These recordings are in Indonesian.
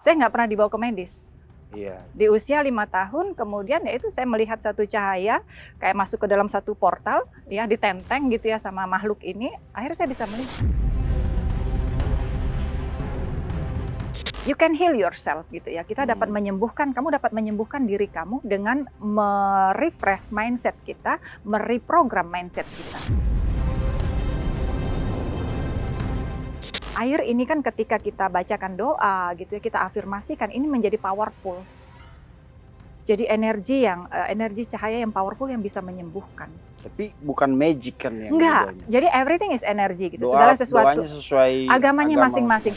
Saya nggak pernah dibawa ke medis. Iya. Di usia 5 tahun, kemudian ya itu saya melihat satu cahaya, kayak masuk ke dalam satu portal, ya ditenteng gitu ya sama makhluk ini, akhirnya saya bisa melihat. You can heal yourself gitu ya, kita dapat menyembuhkan, kamu dapat menyembuhkan diri kamu dengan merefresh mindset kita, mereprogram mindset kita. Air ini kan ketika kita bacakan doa gitu ya, kita afirmasikan, ini menjadi powerful. Jadi energi cahaya yang powerful yang bisa menyembuhkan. Tapi bukan magic kan yang Enggak, bedanya. jadi everything is energy gitu, segala sesuatu. Doanya sesuai agamanya agama masing-masing.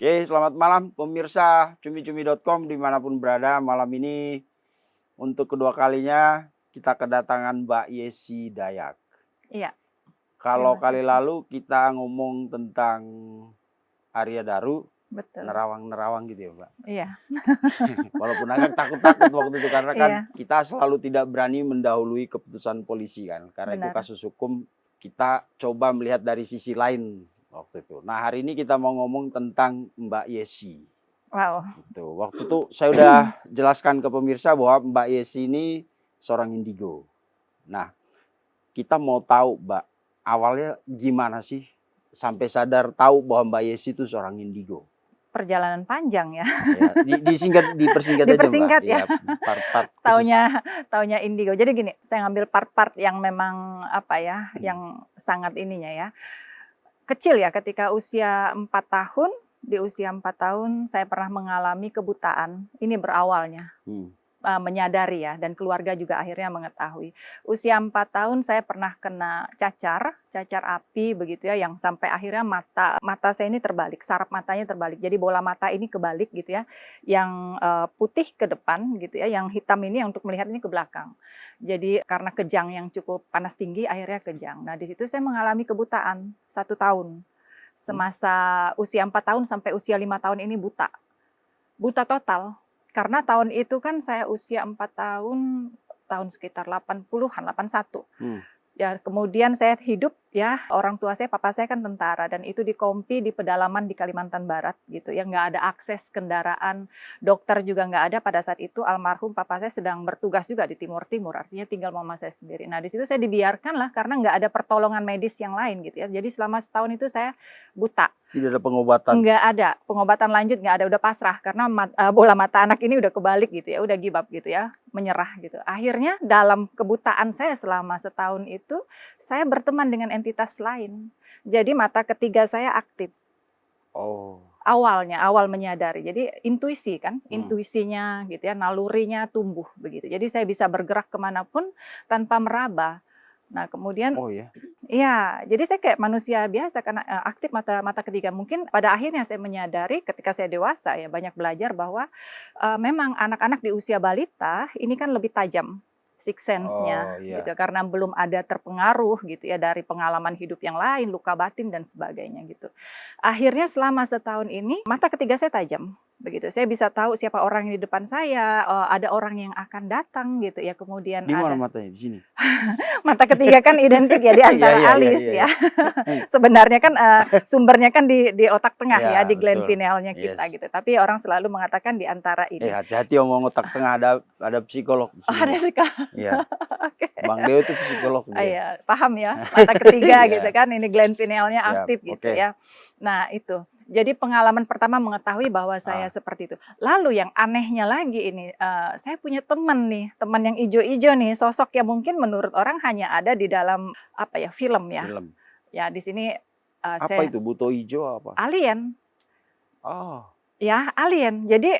Oke, selamat malam pemirsa cumi-cumi.com dimanapun berada. Malam ini untuk kedua kalinya kita kedatangan Mbak Yesi Dayak. Iya. Kalau Terima kali kasih. lalu kita ngomong tentang Arya Daru, Betul. nerawang-nerawang gitu ya Mbak. Iya. Walaupun agak takut-takut waktu itu karena kan Iya. kita selalu tidak berani mendahului keputusan polisi kan. Karena itu Benar. kasus hukum, kita coba melihat dari sisi lain waktu itu. Nah, hari ini kita mau ngomong tentang Mbak Yesi. Wow. Tuh, waktu itu saya udah jelaskan ke pemirsa bahwa Mbak Yesi ini seorang indigo. Nah, kita mau tahu Mbak, awalnya gimana sih sampai sadar tahu bahwa Mbak Yesi itu seorang indigo? Perjalanan panjang ya. Ya, dipersingkat aja Dipersingkat Mbak. ya. Part-part khusus. Taunya indigo. Jadi gini, saya ngambil part-part yang memang apa ya, yang sangat ininya ya. Kecil ya, ketika usia 4 tahun, di usia 4 tahun saya pernah mengalami kebutaan. Ini berawalnya. Menyadari ya, dan keluarga juga akhirnya mengetahui. Usia 4 tahun saya pernah kena cacar api begitu ya, yang sampai akhirnya mata saya ini terbalik, saraf matanya terbalik. Jadi bola mata ini kebalik gitu ya, yang putih ke depan gitu ya, yang hitam ini untuk melihat ini ke belakang. Jadi karena kejang yang cukup panas tinggi, akhirnya kejang. Nah di situ saya mengalami kebutaan 1 tahun. Semasa usia 4 tahun sampai usia 5 tahun ini buta total. Karena tahun itu kan saya usia 4 tahun sekitar 80-an, 81. Ya, kemudian saya hidup ya, orang tua saya, papa saya kan tentara, dan itu di Kompi, di pedalaman di Kalimantan Barat gitu ya, nggak ada akses kendaraan, dokter juga nggak ada pada saat itu. Almarhum papa saya sedang bertugas juga di Timur, artinya tinggal mama saya sendiri. Nah di situ saya dibiarkan lah karena nggak ada pertolongan medis yang lain gitu ya. Jadi selama setahun itu saya buta. Tidak ada pengobatan? Nggak ada, pengobatan lanjut nggak ada, udah pasrah. Karena bola mata anak ini udah kebalik gitu ya, udah give up gitu ya, menyerah gitu. Akhirnya dalam kebutaan saya selama setahun itu, saya berteman dengan entitas lain. Jadi mata ketiga saya aktif. Awal menyadari. Jadi intuisi kan, intuisinya gitu ya, nalurinya tumbuh begitu. Jadi saya bisa bergerak kemanapun tanpa meraba. Nah kemudian, iya, jadi saya kayak manusia biasa karena aktif mata ketiga. Mungkin pada akhirnya saya menyadari ketika saya dewasa ya, banyak belajar bahwa memang anak-anak di usia balita ini kan lebih tajam sixth sense-nya gitu, karena belum ada terpengaruh gitu ya dari pengalaman hidup yang lain, luka batin dan sebagainya gitu. Akhirnya selama setahun ini mata ketiga saya tajam begitu. Saya bisa tahu siapa orang yang di depan saya, ada orang yang akan datang gitu ya. Kemudian di mana ada matanya? Di sini? mata ketiga kan identik ya di antara alis ya. Sebenarnya kan sumbernya kan di otak tengah ya, di gland pinealnya kita gitu. Tapi orang selalu mengatakan di antara ini. Hati-hati ngomong otak tengah, ada psikolog di sini. Ada psikolog. Iya. Oke. Bang Deo itu psikolog. Iya, paham ya. Mata ketiga gitu kan, ini gland pinealnya aktif gitu ya. Nah itu. Jadi pengalaman pertama mengetahui bahwa saya seperti itu. Lalu yang anehnya lagi ini, saya punya teman nih, teman yang ijo-ijo nih, sosok yang mungkin menurut orang hanya ada di dalam apa ya, film ya. Film. Ya di sini Apa itu buto ijo apa? Alien. Ya alien. Jadi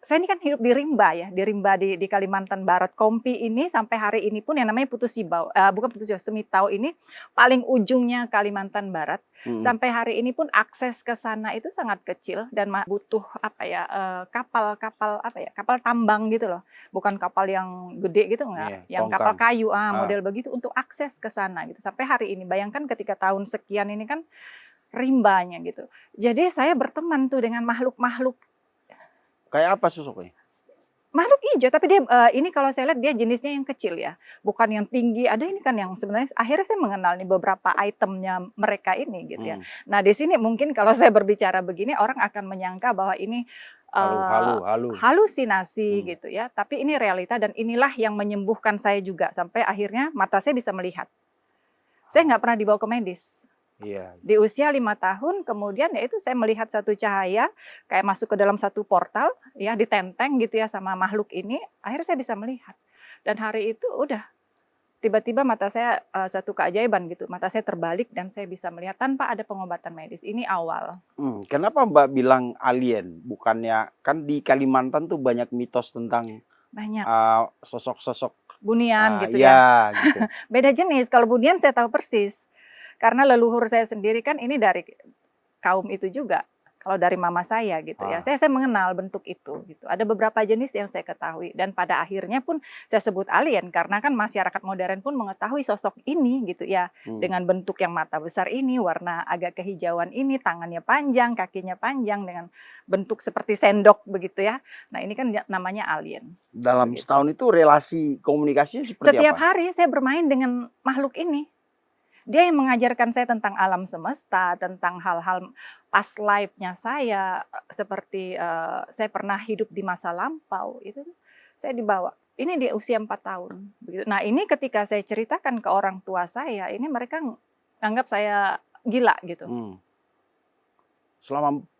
saya ini kan hidup di Rimba ya, di Kalimantan Barat. Kompi ini sampai hari ini pun yang namanya Putus Sibau, bukan Putus Sibau, Semitau ini paling ujungnya Kalimantan Barat. Sampai hari ini pun akses ke sana itu sangat kecil dan butuh apa ya, kapal apa ya, kapal tambang gitu loh. Bukan kapal yang gede gitu enggak, yang kapal kayu model begitu untuk akses ke sana gitu. Sampai hari ini bayangkan ketika tahun sekian ini kan rimbanya gitu. Jadi saya berteman tuh dengan makhluk-makhluk. Kayak apa sosoknya? makhluk hijau, tapi dia ini kalau saya lihat dia jenisnya yang kecil ya, bukan yang tinggi. Ada ini kan yang sebenarnya akhirnya saya mengenal nih beberapa itemnya mereka ini gitu ya. Nah di sini mungkin kalau saya berbicara begini orang akan menyangka bahwa ini Halu. halusinasi Hmm. gitu ya. Tapi ini realita dan inilah yang menyembuhkan saya juga sampai akhirnya mata saya bisa melihat. Saya nggak pernah dibawa ke medis. Iya. Di usia 5 tahun kemudian ya itu saya melihat satu cahaya kayak masuk ke dalam satu portal ya ditenteng gitu ya sama makhluk ini, akhirnya saya bisa melihat. Dan hari itu udah tiba-tiba mata saya satu keajaiban gitu, mata saya terbalik dan saya bisa melihat tanpa ada pengobatan medis. Ini awal. Kenapa Mbak bilang alien? Bukannya kan di Kalimantan tuh banyak mitos tentang Banyak sosok-sosok bunian gitu ya. ya gitu. Beda jenis, kalau bunian saya tahu persis. Karena leluhur saya sendiri kan ini dari kaum itu juga. Kalau dari mama saya gitu ya, saya mengenal bentuk itu gitu. Ada beberapa jenis yang saya ketahui dan pada akhirnya pun saya sebut alien karena kan masyarakat modern pun mengetahui sosok ini gitu ya. Dengan bentuk yang mata besar ini, warna agak kehijauan ini, tangannya panjang, kakinya panjang dengan bentuk seperti sendok begitu ya. Nah, ini kan namanya alien. Dalam Begitu. setahun itu relasi komunikasinya seperti Setiap apa? hari saya bermain dengan makhluk ini. Dia yang mengajarkan saya tentang alam semesta, tentang hal-hal past life-nya saya, seperti saya pernah hidup di masa lampau, itu saya dibawa. Ini di usia 4 tahun. Begitu. Nah ini ketika saya ceritakan ke orang tua saya, ini mereka anggap saya gila gitu.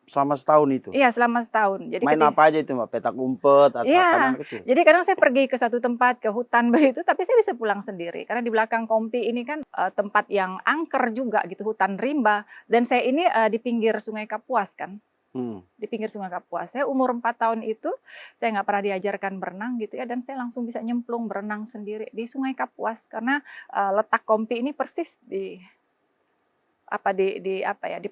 Selama setahun itu? Iya selama setahun. Jadi main apa aja itu Mbak? Petak umpet atau iya, anak kecil? jadi kadang saya pergi ke satu tempat, ke hutan begitu, tapi saya bisa pulang sendiri. Karena di belakang Kompi ini kan tempat yang angker juga gitu, hutan rimba. Dan saya ini di pinggir Sungai Kapuas kan. Di pinggir Sungai Kapuas. Saya umur 4 tahun itu, saya nggak pernah diajarkan berenang gitu ya, dan saya langsung bisa nyemplung berenang sendiri di Sungai Kapuas. Karena letak Kompi ini persis di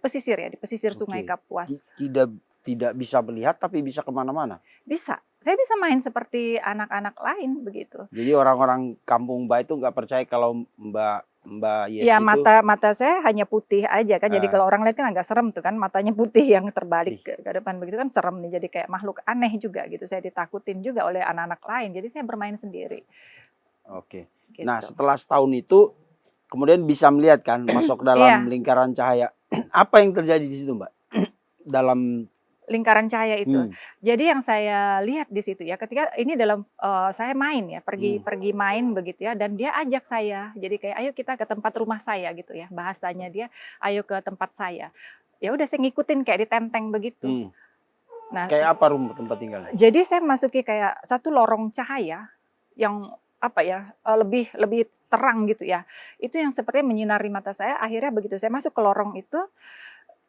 pesisir ya, di pesisir Sungai Kapuas. Tidak bisa melihat tapi bisa kemana-mana? Bisa. Saya bisa main seperti anak-anak lain begitu. Jadi orang-orang kampung Mbak itu nggak percaya kalau Mbak Yes ya, itu... mata saya hanya putih aja kan. Jadi kalau orang lihat kan agak serem tuh kan, matanya putih yang terbalik ke depan begitu kan serem nih. Jadi kayak makhluk aneh juga gitu. Saya ditakutin juga oleh anak-anak lain. Jadi saya bermain sendiri. Oke. Gitu. Nah setelah setahun itu kemudian bisa melihat kan masuk dalam lingkaran cahaya. Apa yang terjadi di situ Mbak? Dalam lingkaran cahaya itu. Jadi yang saya lihat di situ ya, ketika ini dalam saya main ya, pergi main begitu ya, dan dia ajak saya. Jadi kayak ayo kita ke tempat rumah saya gitu ya. Bahasanya dia ayo ke tempat saya. Ya udah saya ngikutin kayak ditenteng begitu. Nah, kayak apa rumah tempat tinggalnya? Jadi saya masuki kayak satu lorong cahaya yang lebih terang gitu ya. Itu yang sepertinya menyinari mata saya. Akhirnya begitu saya masuk ke lorong itu,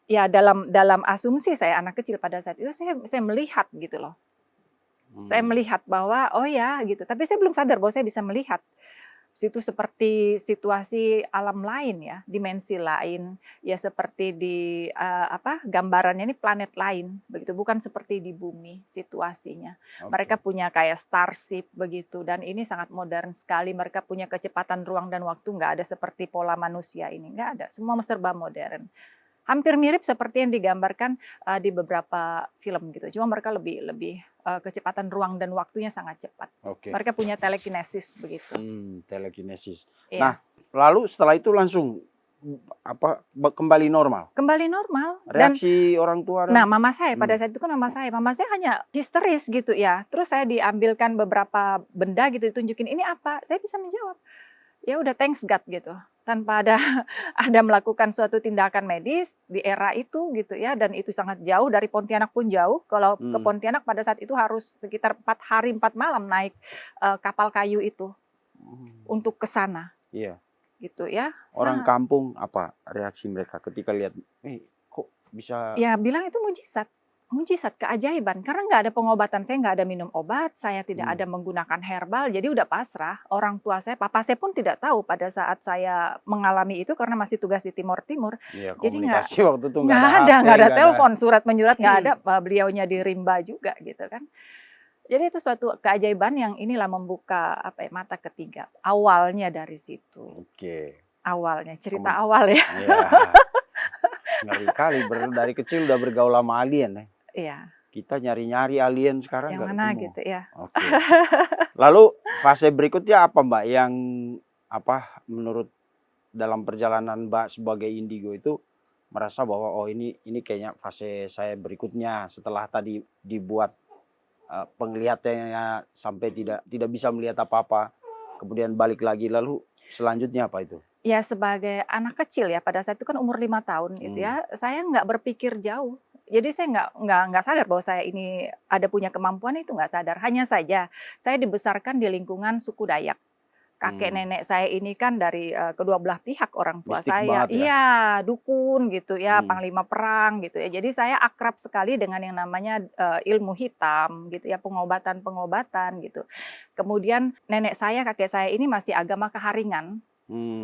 ya dalam asumsi saya anak kecil pada saat itu saya melihat gitu loh. Saya melihat bahwa oh ya gitu, tapi saya belum sadar bahwa saya bisa melihat. Situ seperti situasi alam lain ya, dimensi lain, ya seperti di gambarannya ini planet lain begitu, bukan seperti di bumi situasinya. Mereka punya kayak starship begitu dan ini sangat modern sekali. Mereka punya kecepatan ruang dan waktu nggak ada seperti pola manusia ini, nggak ada. Semua serba modern. Hampir mirip seperti yang digambarkan di beberapa film gitu. Cuma mereka lebih kecepatan ruang dan waktunya sangat cepat. Mereka punya telekinesis begitu. Telekinesis. Iya. Nah, lalu setelah itu langsung kembali normal? Kembali normal. Reaksi orang tua? Nah, mama saya pada saat itu kan mama saya hanya histeris gitu ya. Terus saya diambilkan beberapa benda gitu, ditunjukin ini apa? Saya bisa menjawab. Ya udah thanks God gitu, tanpa ada melakukan suatu tindakan medis di era itu gitu ya, dan itu sangat jauh dari Pontianak pun jauh. Kalau ke Pontianak pada saat itu harus sekitar 4 hari 4 malam naik kapal kayu itu untuk ke sana. Iya. Gitu ya. Orang kampung apa reaksi mereka ketika lihat kok bisa? Ya bilang itu mujizat, keajaiban. Karena nggak ada pengobatan, saya nggak ada minum obat, saya tidak ada menggunakan herbal, jadi udah pasrah. Orang tua saya, papa saya pun tidak tahu pada saat saya mengalami itu karena masih tugas di Timur. Ya, jadi waktu itu nggak ada telepon, surat menyurat nggak ada, beliaunya di rimba juga gitu kan. Jadi itu suatu keajaiban yang inilah membuka mata ketiga. Awalnya dari situ. Awalnya, cerita awal ya. Ngeri kali, dari kecil udah bergaul sama alien ya. Iya. Kita nyari-nyari alien sekarang yang nggak mana ketemu. gitu ya. Oke. Lalu fase berikutnya apa Mbak yang menurut dalam perjalanan Mbak sebagai indigo itu merasa bahwa oh ini kayaknya fase saya berikutnya setelah tadi dibuat penglihatannya sampai tidak bisa melihat apa-apa, kemudian balik lagi, lalu selanjutnya apa itu? Ya sebagai anak kecil ya, pada saat itu kan umur 5 tahun gitu ya, saya nggak berpikir jauh. Jadi saya nggak sadar bahwa saya ini ada punya kemampuan, itu nggak sadar. Hanya saja saya dibesarkan di lingkungan suku Dayak. Kakek nenek saya ini kan dari kedua belah pihak orang tua Mistik saya. banget ya. Iya, dukun gitu ya, Hmm. panglima perang gitu ya. Jadi saya akrab sekali dengan yang namanya ilmu hitam gitu ya, pengobatan-pengobatan gitu. Kemudian nenek saya, kakek saya ini masih agama Keharingan.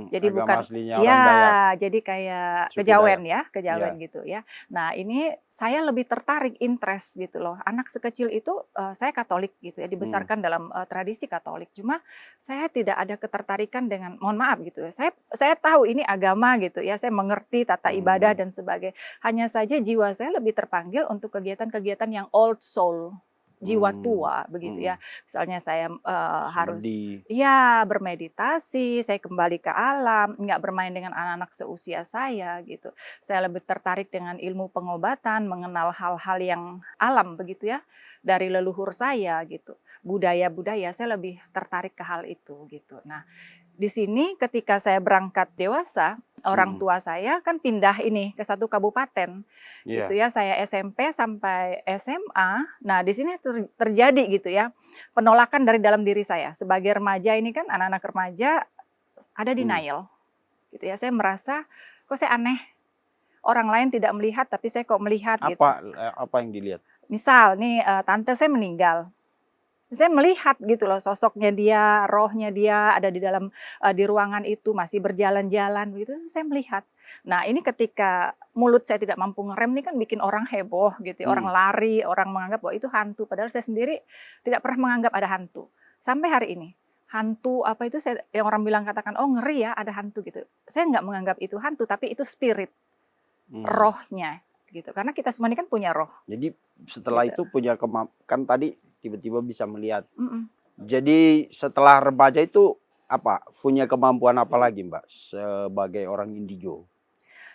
Jadi Agama bukan, aslinya orang Dayak, ya, jadi kayak suku kejawen Dayak. ya, kejawen Ya. gitu ya. Nah ini saya lebih tertarik, interest gitu loh. Anak sekecil itu saya Katolik gitu ya, dibesarkan dalam tradisi Katolik. Cuma saya tidak ada ketertarikan dengan, mohon maaf gitu ya. Saya tahu ini agama gitu ya, saya mengerti tata ibadah dan sebagainya. Hanya saja jiwa saya lebih terpanggil untuk kegiatan-kegiatan yang old soul, jiwa tua begitu ya. Misalnya saya harus Semedi. ya bermeditasi, saya kembali ke alam, nggak bermain dengan anak-anak seusia saya gitu. Saya lebih tertarik dengan ilmu pengobatan, mengenal hal-hal yang alam begitu ya, dari leluhur saya gitu. Budaya-budaya saya lebih tertarik ke hal itu gitu. Nah, di sini ketika saya berangkat dewasa, orang tua saya kan pindah ini ke satu kabupaten gitu Iya. ya. Saya SMP sampai SMA. Nah, di sini terjadi gitu ya penolakan dari dalam diri saya. Sebagai remaja ini kan anak-anak remaja ada denial gitu ya. Saya merasa kok saya aneh. Orang lain tidak melihat tapi saya kok melihat gitu. Apa yang dilihat? Misal nih tante saya meninggal. Saya melihat gitu loh sosoknya dia, rohnya dia ada di dalam di ruangan itu masih berjalan-jalan begitu, saya melihat. Nah, ini ketika mulut saya tidak mampu ngerem ini kan bikin orang heboh gitu, orang lari, orang menganggap bahwa itu hantu, padahal saya sendiri tidak pernah menganggap ada hantu. Sampai hari ini, hantu apa itu yang orang bilang katakan, "Oh, ngeri ya ada hantu," gitu. Saya nggak menganggap itu hantu, tapi itu spirit, rohnya gitu. Karena kita semua ini kan punya roh. Jadi setelah Gitu. itu punya kan tadi tiba-tiba bisa melihat. Jadi setelah remaja itu punya kemampuan apa lagi Mbak sebagai orang indigo?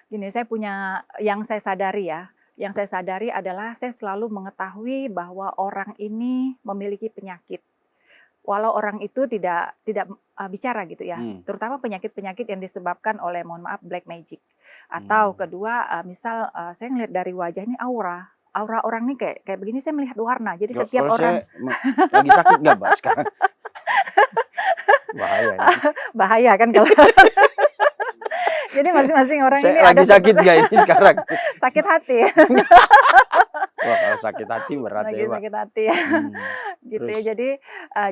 Gini, saya punya yang saya sadari ya, yang saya sadari adalah saya selalu mengetahui bahwa orang ini memiliki penyakit. Walau orang itu tidak bicara gitu ya, terutama penyakit-penyakit yang disebabkan oleh, mohon maaf, black magic. Atau kedua, misal saya ngelihat dari wajah ini aura orang ini kayak begini, saya melihat warna. Jadi setiap Kalau orang lagi sakit nggak Mbak sekarang? Bahaya nih. bahaya kan kalau jadi masing-masing orang ini Lagi ada sakit nggak ini sekarang? sakit hati. Wah, kalau sakit hati berat Lagi ya Mbak. sakit hati ya. Gitu ya.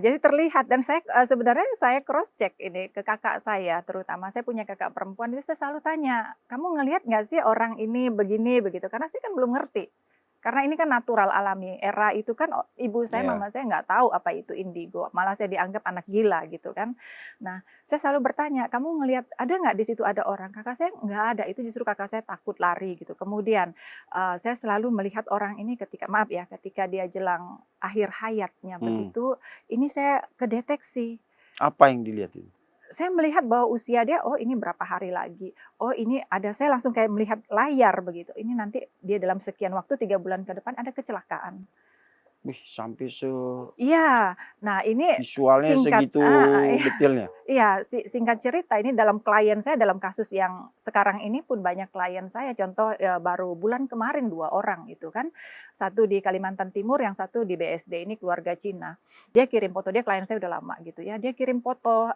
Jadi terlihat dan saya sebenarnya saya cross check ini ke kakak saya, terutama saya punya kakak perempuan, itu saya selalu tanya, "Kamu ngelihat nggak sih orang ini begini begitu?" Karena saya kan belum ngerti. Karena ini kan natural alami. Era itu kan ibu saya, mama saya nggak tahu apa itu indigo. Malah saya dianggap anak gila gitu kan. Nah, saya selalu bertanya, "Kamu ngelihat ada nggak di situ ada orang?" Kakak saya nggak ada. Itu justru kakak saya takut lari gitu. Kemudian saya selalu melihat orang ini ketika, maaf ya, ketika dia jelang akhir hayatnya begitu, ini saya kedeteksi. Apa yang dilihat itu? Saya melihat bahwa usia dia, oh ini berapa hari lagi, oh ini ada, saya langsung kayak melihat layar begitu. Ini nanti dia dalam sekian waktu 3 bulan ke depan ada kecelakaan. Wih, sampai Iya, nah ini visualnya singkat, segitu detailnya. iya, singkat cerita ini dalam klien saya, dalam kasus yang sekarang ini pun banyak klien saya. Contoh baru bulan kemarin 2 orang itu kan, satu di Kalimantan Timur, yang satu di BSD, ini keluarga Cina. Dia kirim foto, dia klien saya udah lama gitu ya. Dia kirim foto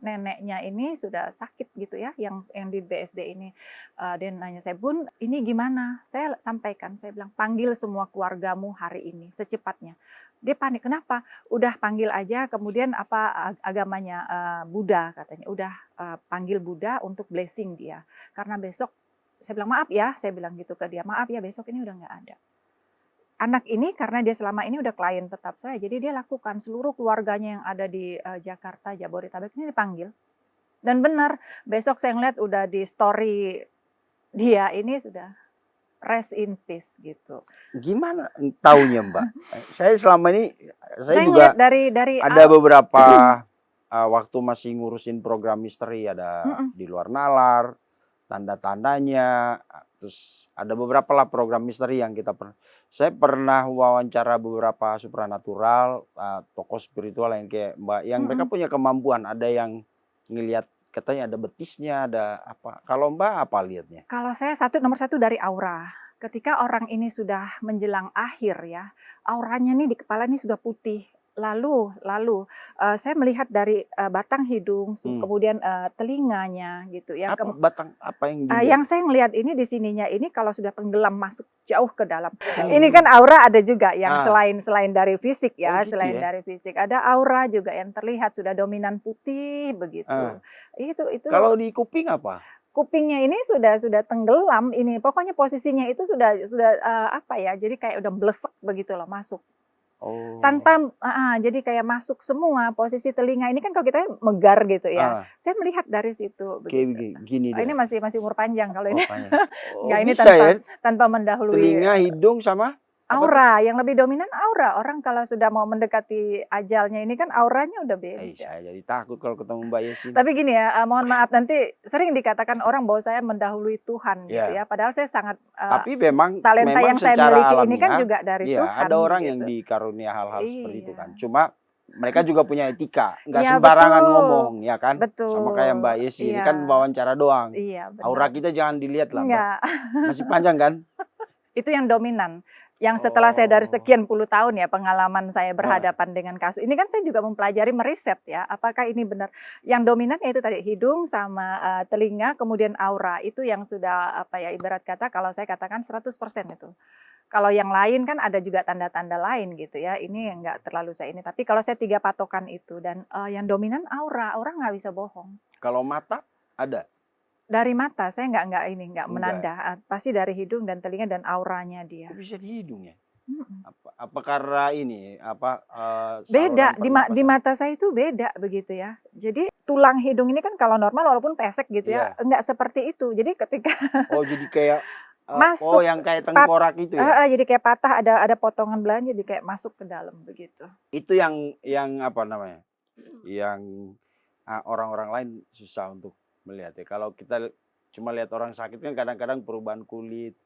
neneknya ini sudah sakit gitu ya, yang di BSD ini. Dia nanya saya, "Bun, ini gimana?" Saya sampaikan, saya bilang, "Panggil semua keluargamu hari ini secepatnya." Dia panik, "Kenapa?" Udah panggil aja, kemudian agamanya Buddha katanya, udah panggil Buddha untuk blessing dia. Karena besok, saya bilang, "Maaf ya," saya bilang gitu ke dia, "maaf ya besok ini udah nggak ada." Anak ini karena dia selama ini udah klien tetap saya, jadi dia lakukan seluruh keluarganya yang ada di Jakarta, Jabodetabek ini dipanggil. Dan benar, besok saya ngeliat udah di story dia ini sudah rest in peace gitu. Gimana taunya Mbak? Saya selama ini saya juga ngeliat dari ada beberapa waktu masih ngurusin program misteri, ada Mm-mm. di luar nalar, tanda-tandanya, terus ada beberapa lah program misteri yang saya pernah wawancara beberapa supranatural, tokoh spiritual yang kayak Mbak, yang mereka Mm-mm. punya kemampuan, ada yang ngelihat katanya ada betisnya, ada apa. Kalau Mbak apa lihatnya? Kalau saya nomor satu dari aura. Ketika orang ini sudah menjelang akhir ya, auranya nih di kepala ini sudah putih. Lalu saya melihat dari batang hidung, kemudian telinganya gitu ya. Apa batang apa yang dilihat? Yang saya ngelihat ini di sininya ini kalau sudah tenggelam masuk jauh ke dalam. Ini kan aura ada juga yang selain dari fisik ya, gitu selain ya? dari fisik ada aura juga yang terlihat sudah dominan putih begitu. Itu Kalau di kuping apa? kupingnya ini sudah tenggelam ini. Pokoknya posisinya itu sudah apa ya? Jadi kayak udah blesek begitu loh masuk. Oh. Tanpa jadi kayak masuk semua posisi telinga ini kan kalau kita megar gitu ya. Saya melihat dari situ Kayak begitu. gini deh. Ini masih umur panjang kalau ini. Oh, ini bisa ya? tanpa mendahului Telinga, hidung sama aura. Yang lebih dominan aura. Orang kalau sudah mau mendekati ajalnya ini kan auranya udah beda. Saya jadi takut kalau ketemu Mbak Yesi. Tapi gini ya, mohon maaf nanti sering dikatakan orang bahwa saya mendahului Tuhan gitu ya. Padahal saya sangat tapi memang talenta yang saya secara miliki alamiah, ini kan juga dari Tuhan. Ada orang gitu. yang dikarunia hal-hal seperti itu kan. Cuma mereka juga punya etika, nggak Iya, sembarangan betul. ngomong ya kan. Betul. Sama kayak Mbak Yesi ini kan wawancara doang. Aura kita jangan dilihat lah Mbak. Masih panjang kan? Itu yang dominan. Yang setelah saya dari sekian puluh tahun ya pengalaman saya berhadapan dengan kasus ini kan saya juga mempelajari meriset ya apakah ini benar. Yang dominan yaitu tadi hidung sama telinga, kemudian aura itu yang sudah apa ya ibarat kata kalau saya katakan 100% itu. Kalau yang lain kan ada juga tanda-tanda lain gitu ya. Ini enggak terlalu saya ini. Tapi kalau saya 3 patokan itu dan yang dominan aura nggak bisa bohong. Kalau mata ada? Dari mata saya nggak menanda, pasti dari hidung dan telinga dan auranya dia. Kok bisa di hidung ya? Apa karena ini beda di mata saya itu beda begitu ya. Jadi tulang hidung ini kan kalau normal walaupun pesek gitu ya, nggak seperti itu. Jadi ketika jadi kayak masuk yang kayak tengkorak itu ya. Jadi kayak patah ada potongan belanja jadi kayak masuk ke dalam begitu. Itu yang apa namanya? Yang orang-orang lain susah untuk melihat ya. Kalau kita cuma lihat orang sakit kan kadang-kadang perubahan kulit.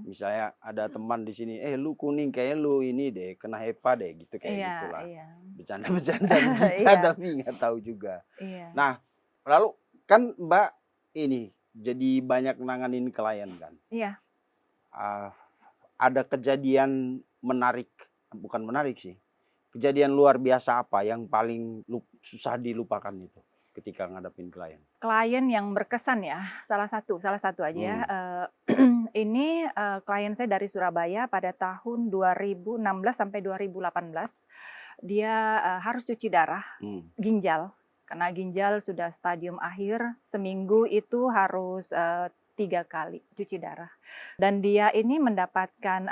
Misalnya ada teman di sini, lu kuning kayak lu ini deh, kena HEPA deh gitu kayak gitulah. Bercanda-bercanda kita tapi nggak tahu juga. Nah, lalu kan Mbak ini jadi banyak nanganin klien kan. Iya. Ada kejadian menarik, bukan menarik sih. Kejadian luar biasa apa yang paling susah dilupakan itu ketika ngadepin klien? Klien yang berkesan ya, salah satu aja ya. Ini klien saya dari Surabaya pada tahun 2016 sampai 2018. Dia harus cuci darah, ginjal. Karena ginjal sudah stadium akhir, seminggu itu harus 3 kali cuci darah. Dan dia ini mendapatkan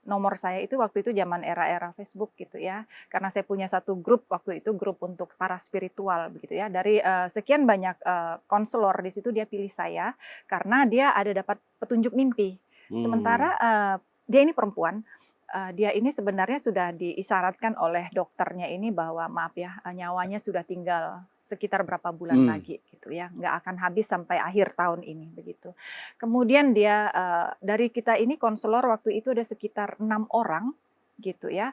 nomor saya itu waktu itu zaman era-era Facebook gitu ya. Karena saya punya satu grup waktu itu, grup untuk para spiritual begitu ya. Dari sekian banyak konselor di situ dia pilih saya karena dia ada dapat petunjuk mimpi. Sementara dia ini perempuan. Dia ini sebenarnya sudah diisyaratkan oleh dokternya ini bahwa maaf ya nyawanya sudah tinggal sekitar berapa bulan lagi gitu ya, nggak akan habis sampai akhir tahun ini begitu. Kemudian dia dari kita ini konselor waktu itu ada sekitar 6 orang gitu ya,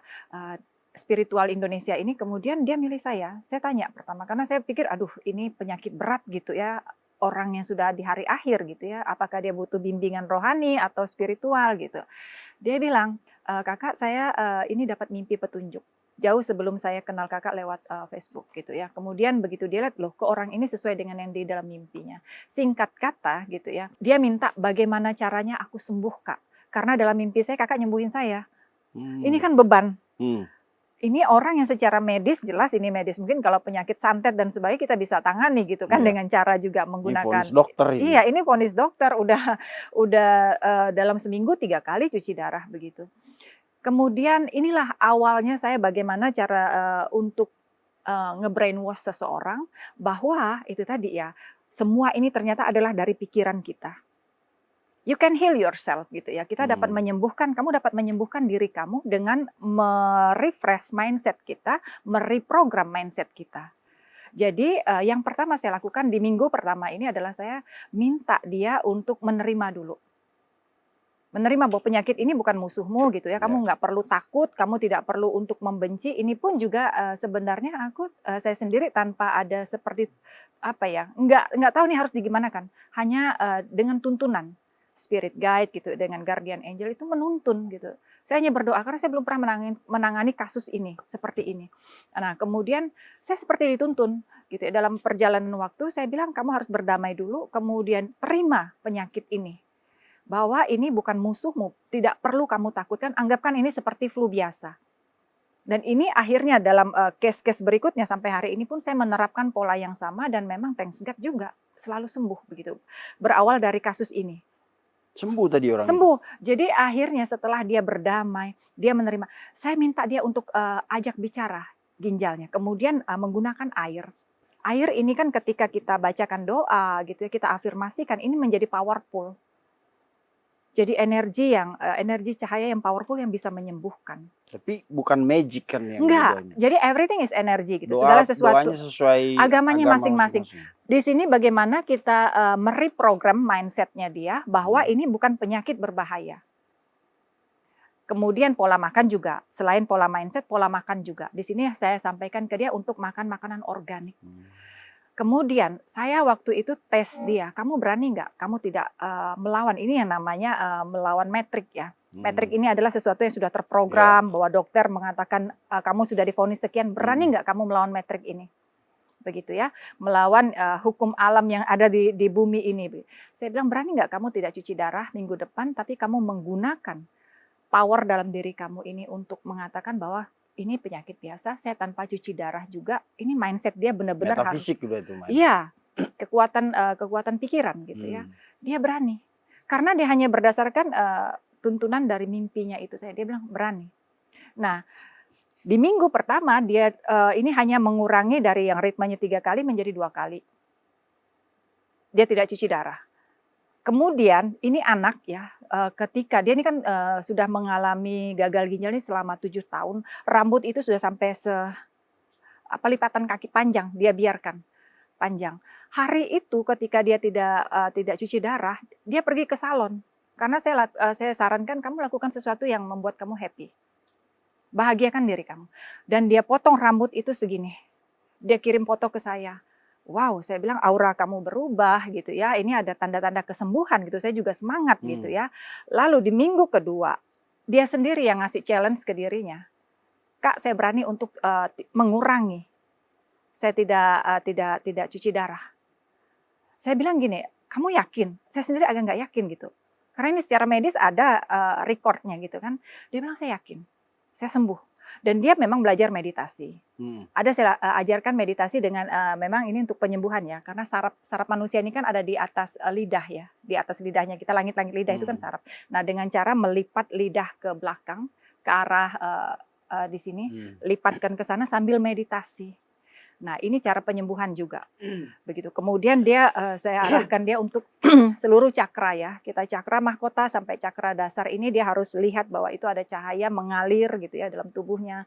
spiritual Indonesia ini. Kemudian dia milih saya tanya pertama karena saya pikir aduh ini penyakit berat gitu ya. Orang yang sudah di hari akhir gitu ya, apakah dia butuh bimbingan rohani atau spiritual gitu. Dia bilang, kakak saya ini dapat mimpi petunjuk. Jauh sebelum saya kenal kakak lewat Facebook gitu ya. Kemudian begitu dia lihat, loh kok orang ini sesuai dengan yang di dalam mimpinya. Singkat kata gitu ya, dia minta bagaimana caranya aku sembuh kak. Karena dalam mimpi saya kakak nyembuhin saya. Ini kan beban. Ini orang yang secara medis jelas ini medis, mungkin kalau penyakit santet dan sebagainya kita bisa tangani gitu kan dengan cara juga menggunakan. Ini vonis dokter ini. Iya, ini vonis dokter udah dalam seminggu 3 kali cuci darah begitu. Kemudian inilah awalnya saya bagaimana cara untuk nge-brainwash seseorang bahwa itu tadi ya semua ini ternyata adalah dari pikiran kita. you can heal yourself gitu ya. Kita dapat Hmm. menyembuhkan, kamu dapat menyembuhkan diri kamu dengan merefresh mindset kita, mereprogram mindset kita. Jadi yang pertama saya lakukan di minggu pertama ini adalah saya minta dia untuk menerima dulu. Menerima bahwa penyakit ini bukan musuhmu gitu ya. Kamu nggak perlu takut, kamu tidak perlu untuk membenci. Ini pun juga sebenarnya saya sendiri tanpa ada seperti apa ya, nggak tahu nih harus digimanakan. Hanya dengan tuntunan spirit guide gitu, dengan guardian angel itu menuntun gitu. Saya hanya berdoa karena saya belum pernah menangani kasus ini seperti ini. Nah kemudian saya seperti dituntun gitu ya. Dalam perjalanan waktu saya bilang kamu harus berdamai dulu, kemudian terima penyakit ini. Bahwa ini bukan musuhmu, tidak perlu kamu takutkan, anggapkan ini seperti flu biasa. Dan ini akhirnya dalam case-case berikutnya sampai hari ini pun saya menerapkan pola yang sama dan memang thanks God juga selalu sembuh begitu. Berawal dari kasus ini. Sembuh tadi orang itu? Sembuh. Jadi akhirnya setelah dia berdamai, dia menerima. Saya minta dia untuk ajak bicara ginjalnya, kemudian menggunakan air. Air ini kan ketika kita bacakan doa gitu ya, kita afirmasikan, ini menjadi powerful. Jadi energi cahaya yang powerful yang bisa menyembuhkan. Tapi bukan magic kan yang Enggak, didoain? jadi everything is energy gitu. Segala sesuatu. Doanya sesuai Agamanya agama masing-masing. masing-masing. Di sini bagaimana kita mereprogram mindset-nya dia bahwa ini bukan penyakit berbahaya. Kemudian pola makan juga. Selain pola mindset, pola makan juga. Di sini saya sampaikan ke dia untuk makan makanan organik. Kemudian saya waktu itu tes dia, kamu berani nggak? Kamu tidak melawan, ini yang namanya melawan metrik ya. Metrik ini adalah sesuatu yang sudah terprogram, bahwa dokter mengatakan kamu sudah divonis sekian, berani nggak kamu melawan metrik ini? Begitu ya, melawan hukum alam yang ada di bumi ini. Saya bilang, berani nggak kamu tidak cuci darah minggu depan, tapi kamu menggunakan power dalam diri kamu ini untuk mengatakan bahwa ini penyakit biasa, saya tanpa cuci darah juga, ini mindset dia benar-benar harus. Metafisik udah itu main. Iya, kekuatan pikiran gitu ya. Dia berani. Karena dia hanya berdasarkan tuntunan dari mimpinya itu saya. Dia bilang berani. Nah, di minggu pertama dia ini hanya mengurangi dari yang ritmenya 3 kali menjadi 2 kali. Dia tidak cuci darah. Kemudian ini anak ya, ketika dia ini kan sudah mengalami gagal ginjal ini selama 7 tahun, rambut itu sudah sampai lipatan kaki panjang, dia biarkan panjang. Hari itu ketika dia tidak cuci darah, dia pergi ke salon. Karena saya sarankan kamu lakukan sesuatu yang membuat kamu happy. Bahagiakan diri kamu. Dan dia potong rambut itu segini. Dia kirim foto ke saya. Wow, saya bilang aura kamu berubah gitu ya. Ini ada tanda-tanda kesembuhan gitu. Saya juga semangat gitu ya. Lalu di minggu kedua, dia sendiri yang ngasih challenge ke dirinya. Kak, saya berani untuk mengurangi. Saya tidak cuci darah. Saya bilang gini, kamu yakin? Saya sendiri agak nggak yakin gitu. Karena ini secara medis ada recordnya gitu kan. Dia bilang saya yakin, saya sembuh. Dan dia memang belajar meditasi. Ada saya ajarkan meditasi dengan memang ini untuk penyembuhan ya, karena saraf manusia ini kan ada di atas lidah ya, di atas lidahnya kita, langit-langit lidah itu kan saraf. Nah dengan cara melipat lidah ke belakang ke arah di sini, lipatkan ke sana sambil meditasi. Nah ini cara penyembuhan juga, begitu. Kemudian saya arahkan dia untuk seluruh cakra ya, kita cakra mahkota sampai cakra dasar ini dia harus lihat bahwa itu ada cahaya mengalir gitu ya dalam tubuhnya.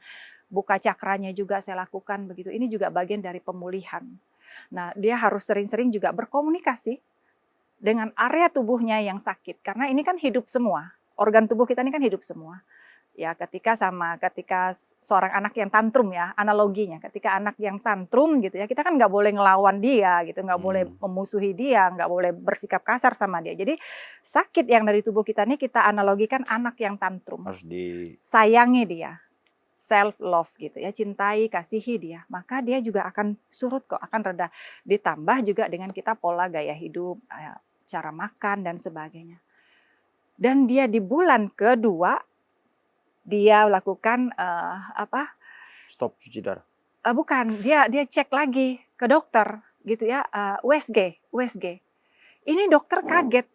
Buka cakranya juga saya lakukan begitu. Ini juga bagian dari pemulihan. Nah dia harus sering-sering juga berkomunikasi dengan area tubuhnya yang sakit, karena ini kan hidup semua, organ tubuh kita ini kan hidup semua. Ya ketika seorang anak yang tantrum ya, analoginya ketika anak yang tantrum gitu ya, kita kan nggak boleh ngelawan dia gitu, nggak boleh memusuhi dia, nggak boleh bersikap kasar sama dia. Jadi sakit yang dari tubuh kita ini kita analogikan anak yang tantrum. Harus sayangi dia, self love gitu ya, cintai, kasihi dia, maka dia juga akan surut kok, akan reda. Ditambah juga dengan kita pola gaya hidup, cara makan dan sebagainya. Dan dia di bulan kedua dia lakukan stop cuci darah. Bukan, dia cek lagi ke dokter gitu ya, USG. Ini dokter kaget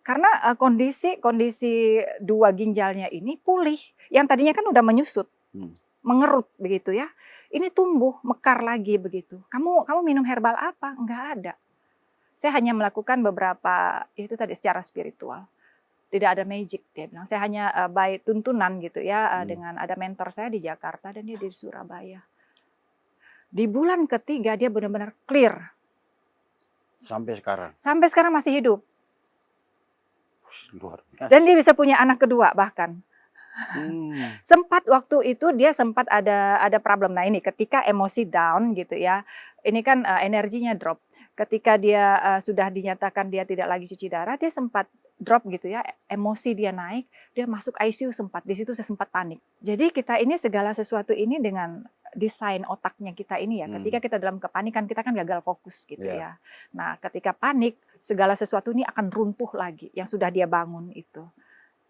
karena kondisi 2 ginjalnya ini pulih. Yang tadinya kan udah menyusut, mengerut begitu ya. Ini tumbuh, mekar lagi begitu. Kamu minum herbal apa? Enggak ada. Saya hanya melakukan beberapa itu tadi secara spiritual. Tidak ada magic, dia bilang. Saya hanya by tuntunan gitu ya, dengan ada mentor saya di Jakarta dan dia di Surabaya. Di bulan ketiga dia benar-benar clear. Sampai sekarang. Sampai sekarang masih hidup. Luar biasa. Dan dia bisa punya anak kedua bahkan. Sempat waktu itu dia sempat ada problem. Nah ini ketika emosi down gitu ya, ini kan energinya drop. Ketika dia sudah dinyatakan dia tidak lagi cuci darah, dia sempat drop gitu ya, emosi dia naik, dia masuk ICU sempat. Di situ saya sempat panik. Jadi kita ini segala sesuatu ini dengan desain otaknya kita ini ya. Ketika kita dalam kepanikan kita kan gagal fokus gitu ya. Nah ketika panik segala sesuatu ini akan runtuh lagi yang sudah dia bangun itu.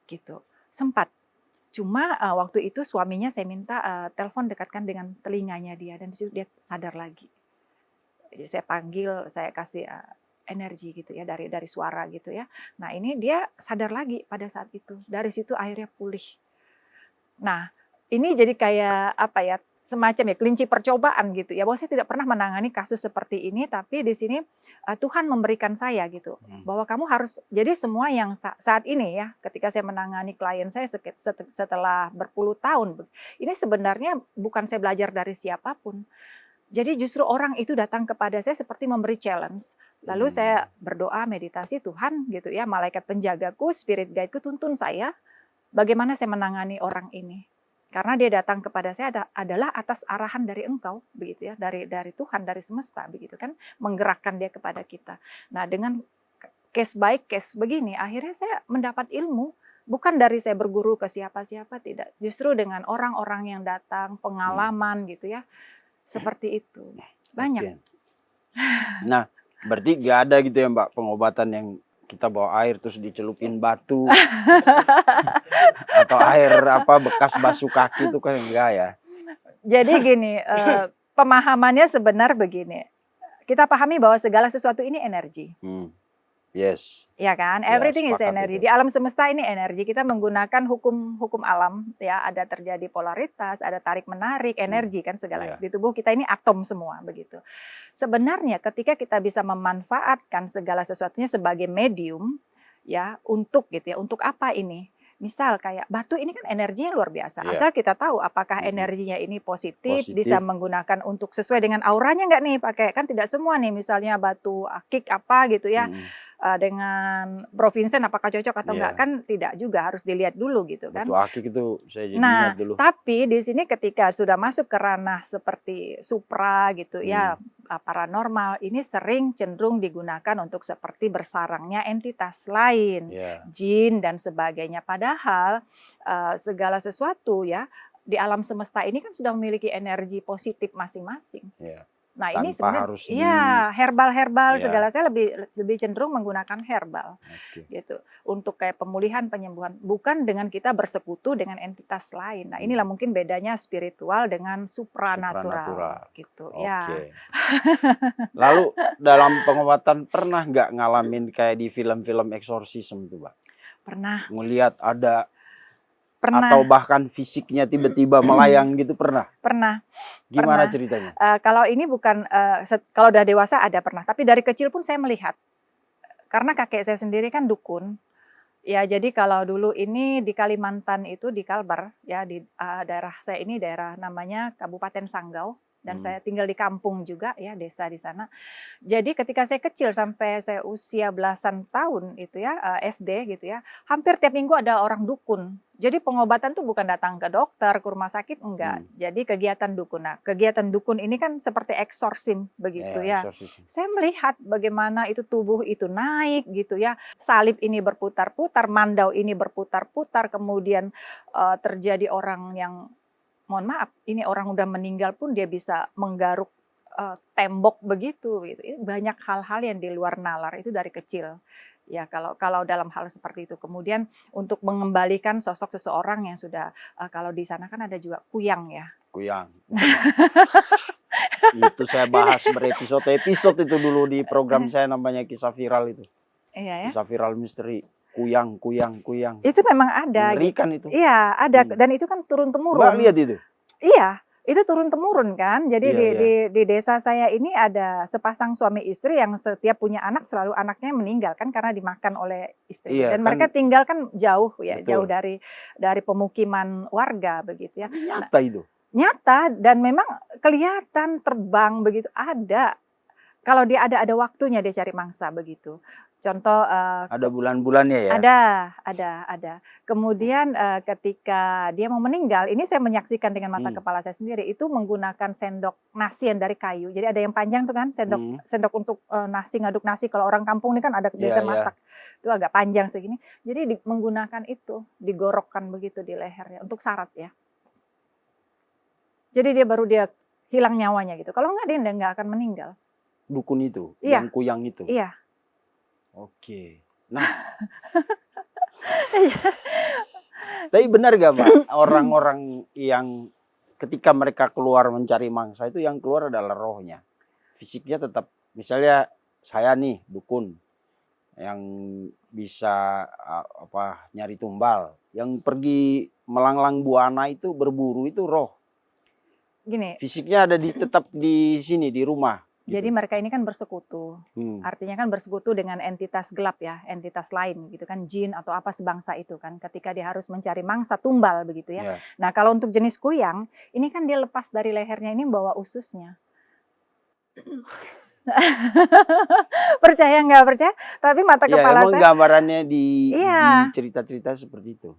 Gitu. Sempat. Cuma waktu itu suaminya saya minta telepon dekatkan dengan telinganya dia dan di situ dia sadar lagi. Jadi saya panggil, saya kasih energi gitu ya dari suara gitu ya. Nah ini dia sadar lagi pada saat itu. Dari situ akhirnya pulih. Nah ini jadi kayak apa ya, semacam ya kelinci percobaan gitu ya. Bahwa saya tidak pernah menangani kasus seperti ini, tapi di sini Tuhan memberikan saya gitu. Bahwa kamu harus, jadi semua yang saat ini ya, ketika saya menangani klien saya setelah berpuluh tahun, ini sebenarnya bukan saya belajar dari siapapun. Jadi justru orang itu datang kepada saya seperti memberi challenge. Lalu saya berdoa, meditasi, Tuhan gitu ya, malaikat penjagaku, spirit guide-ku tuntun saya bagaimana saya menangani orang ini. Karena dia datang kepada saya adalah atas arahan dari Engkau, begitu ya, dari Tuhan, dari semesta, begitu kan, menggerakkan dia kepada kita. Nah, dengan case by case begini, akhirnya saya mendapat ilmu. Bukan dari saya berguru ke siapa-siapa, tidak. Justru dengan orang-orang yang datang, pengalaman gitu ya. Seperti itu. Banyak. Okay. Nah, berarti gak ada gitu ya Mbak pengobatan yang kita bawa air terus dicelupin batu atau air apa bekas basuh kaki itu kan enggak ya? Jadi gini, pemahamannya sebenar begini. Kita pahami bahwa segala sesuatu ini energi. Yes. Ya kan, everything is energy. Di alam semesta ini energi. Kita menggunakan hukum alam, ya. Ada terjadi polaritas, ada tarik menarik, energi kan segala. Di tubuh kita ini atom semua begitu. Sebenarnya ketika kita bisa memanfaatkan segala sesuatunya sebagai medium, ya, untuk gitu ya, untuk apa ini? Misal kayak batu ini kan energinya luar biasa. Asal kita tahu apakah energinya ini positif, bisa menggunakan untuk sesuai dengan auranya nggak nih pakai. Kan tidak semua nih, misalnya batu akik apa gitu ya. Dengan Bro Vincent apakah cocok atau enggak kan tidak juga, harus dilihat dulu gitu kan. Batu akik itu saya jadi ingat dulu. Tapi di sini ketika sudah masuk ke ranah seperti supra gitu ya, paranormal, ini sering cenderung digunakan untuk seperti bersarangnya entitas lain, jin dan sebagainya. Padahal segala sesuatu ya di alam semesta ini kan sudah memiliki energi positif masing-masing. Nah ini sebenarnya herbal segala, saya lebih cenderung menggunakan herbal gitu untuk kayak pemulihan, penyembuhan, bukan dengan kita bersekutu dengan entitas lain. Nah inilah mungkin bedanya spiritual dengan supranatural gitu ya. Lalu dalam pengobatan pernah nggak ngalamin kayak di film-film eksorsisme itu Mbak? Pernah. Ngelihat ada atau bahkan fisiknya tiba-tiba melayang gitu pernah? Pernah. Gimana ceritanya? Kalau ini bukan, kalau udah dewasa ada pernah, tapi dari kecil pun saya melihat. Karena kakek saya sendiri kan dukun. Ya jadi kalau dulu ini di Kalimantan itu di Kalbar, ya di daerah saya ini daerah namanya Kabupaten Sanggau. Dan saya tinggal di kampung juga ya, desa di sana. Jadi ketika saya kecil sampai saya usia belasan tahun itu ya, SD gitu ya, hampir tiap minggu ada orang dukun. Jadi pengobatan tuh bukan datang ke dokter, ke rumah sakit, enggak. Jadi kegiatan dukun. Nah, kegiatan dukun ini kan seperti eksorsim begitu ya. Saya melihat bagaimana itu tubuh itu naik gitu ya. Salib ini berputar-putar, mandau ini berputar-putar, kemudian terjadi orang yang, mohon maaf, ini orang udah meninggal pun dia bisa menggaruk tembok begitu. Gitu. Banyak hal-hal yang di luar nalar itu dari kecil. Ya kalau dalam hal seperti itu. Kemudian untuk mengembalikan sosok seseorang yang sudah, kalau di sana kan ada juga kuyang ya. Kuyang. Itu saya bahas berepisode-episode itu dulu di program saya namanya Kisah Viral itu. Iya ya. Kisah Viral Misteri. Kuyang. Itu memang ada. Mengerikan itu. Iya, ada. Dan itu kan turun-temurun. Mbak lihat itu? Iya. Itu turun-temurun kan. Jadi di desa saya ini ada sepasang suami istri yang setiap punya anak selalu anaknya meninggal kan karena dimakan oleh istri. Iya Dan kan, mereka tinggal kan jauh ya, jauh betul. dari pemukiman warga begitu ya. Tapi nyata itu. Nyata dan memang kelihatan terbang begitu ada. Kalau dia ada waktunya dia cari mangsa begitu. Contoh Ada bulan-bulannya ya. ada. Kemudian ketika dia mau meninggal, ini saya menyaksikan dengan mata kepala saya sendiri, itu menggunakan sendok nasi yang dari kayu. Jadi ada yang panjang tuh kan, sendok untuk nasi, ngaduk nasi. Kalau orang kampung ini kan ada biasa masak, itu agak panjang segini. Jadi menggunakan itu, digorokkan begitu di lehernya untuk syarat ya. Jadi dia hilang nyawanya gitu. Kalau enggak dia nggak akan meninggal. Dukun itu, Iya. yang kuyang itu. Iya. Oke. Nah, tapi benar gak Mbak, orang-orang yang ketika mereka keluar mencari mangsa itu yang keluar adalah rohnya. Fisiknya tetap, misalnya saya nih dukun yang bisa nyari tumbal, yang pergi melanglang buana itu berburu itu roh. Gini. Fisiknya ada tetap di sini di rumah. Jadi gitu. mereka ini kan bersekutu, artinya kan bersekutu dengan entitas gelap ya, entitas lain gitu kan, jin atau apa sebangsa itu kan, ketika dia harus mencari mangsa tumbal begitu ya. Nah kalau untuk jenis kuyang, ini kan dia lepas dari lehernya ini bawa ususnya. Percaya nggak percaya, tapi mata kepala emang saya. Gambarannya di cerita-cerita seperti itu.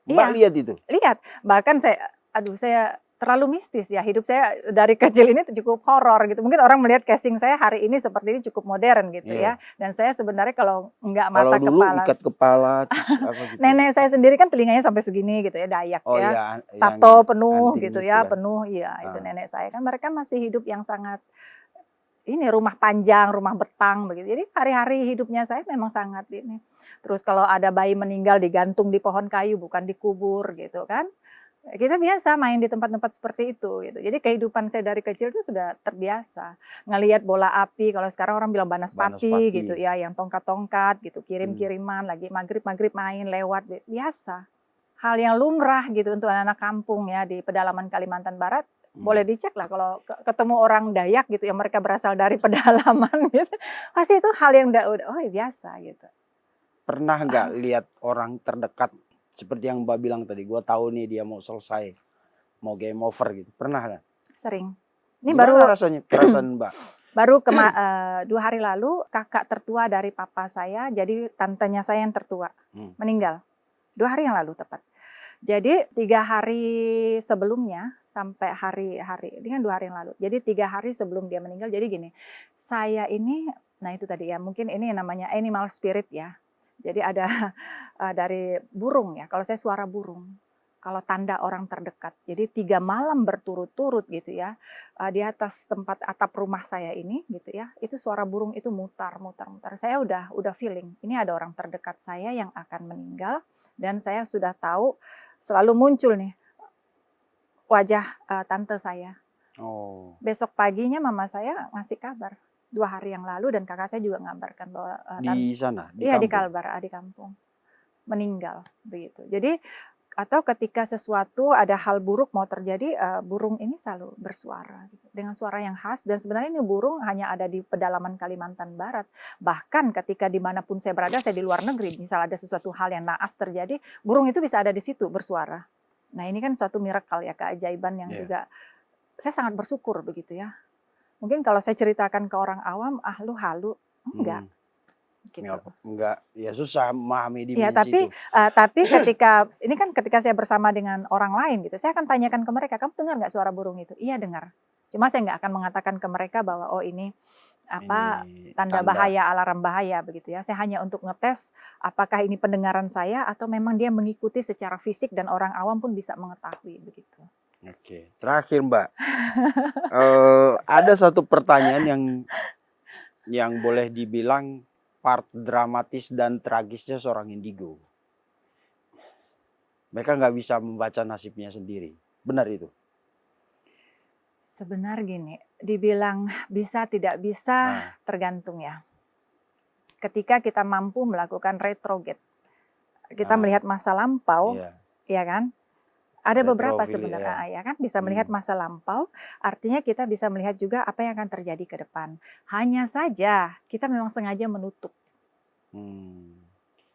Mbak lihat itu? Lihat, bahkan saya terlalu mistis ya, hidup saya dari kecil ini cukup horor gitu. Mungkin orang melihat casing saya hari ini seperti ini cukup modern gitu ya. Dan saya sebenarnya kalau nggak mata kalau dulu kepala. Ikat kepala, terus apa gitu. Nenek saya sendiri kan telinganya sampai segini gitu ya, Dayak ya. Iya, tato penuh gitu ya, kan. penuh ya. Itu nenek saya kan, mereka masih hidup yang sangat ini, rumah panjang, rumah betang begitu. Jadi hari-hari hidupnya saya memang sangat ini. Terus kalau ada bayi meninggal digantung di pohon kayu, bukan dikubur gitu kan. Kita biasa main di tempat-tempat seperti itu gitu. Jadi kehidupan saya dari kecil itu sudah terbiasa. Ngelihat bola api, kalau sekarang orang bilang banaspati gitu ya, yang tongkat-tongkat gitu, kirim-kiriman, lagi maghrib main lewat, biasa. Hal yang lumrah gitu untuk anak-anak kampung ya di pedalaman Kalimantan Barat. Boleh dicek lah kalau ketemu orang Dayak gitu yang mereka berasal dari pedalaman gitu. Pasti itu hal yang udah biasa gitu. Pernah nggak lihat orang terdekat seperti yang Mbak bilang tadi, gue tahu nih dia mau selesai, mau game over gitu. Pernah nggak? Sering. Ini gimana rasanya perasaan Mbak? Baru 2 hari lalu kakak tertua dari papa saya, jadi tantenya saya yang tertua, meninggal. 2 hari yang lalu tepat. Jadi 3 hari sebelumnya sampai hari ini kan 2 hari yang lalu. Jadi 3 hari sebelum dia meninggal. Jadi gini, saya ini, nah itu tadi ya, mungkin ini namanya animal spirit ya. Jadi ada dari burung ya, kalau saya suara burung, kalau tanda orang terdekat. Jadi 3 malam berturut-turut gitu ya, di atas tempat atap rumah saya ini gitu ya, itu suara burung itu mutar. Saya udah feeling, ini ada orang terdekat saya yang akan meninggal, dan saya sudah tahu selalu muncul nih wajah tante saya. Besok paginya mama saya ngasih kabar. 2 hari yang lalu, dan kakak saya juga ngabarkan bahwa di sana, di Kalbar, di kampung, meninggal begitu. Jadi atau ketika sesuatu ada hal buruk mau terjadi, burung ini selalu bersuara gitu, dengan suara yang khas. Dan sebenarnya ini burung hanya ada di pedalaman Kalimantan Barat. Bahkan ketika dimanapun saya berada, saya di luar negeri, misal ada sesuatu hal yang naas terjadi, burung itu bisa ada di situ bersuara. Nah ini kan suatu miracle ya, keajaiban yang juga saya sangat bersyukur begitu ya. Mungkin kalau saya ceritakan ke orang awam, lu halu, enggak. Gitu. Enggak, ya susah memahami dimensi itu. Tapi ketika saya bersama dengan orang lain gitu, saya akan tanyakan ke mereka, kamu dengar nggak suara burung itu? Iya dengar. Cuma saya nggak akan mengatakan ke mereka bahwa ini tanda bahaya, alarm bahaya begitu ya. Saya hanya untuk ngetes apakah ini pendengaran saya atau memang dia mengikuti secara fisik dan orang awam pun bisa mengetahui begitu. Oke, terakhir Mbak, ada satu pertanyaan yang boleh dibilang part dramatis dan tragisnya seorang indigo. Mereka nggak bisa membaca nasibnya sendiri, benar itu? Sebenarnya gini, dibilang bisa tidak bisa tergantung ya. Ketika kita mampu melakukan retrograde, kita melihat masa lampau, ya kan? Ada beberapa Retrofil, sebenarnya, ya. ya kan bisa melihat Hmm. masa lampau, artinya kita bisa melihat juga apa yang akan terjadi ke depan. Hanya saja kita memang sengaja menutup.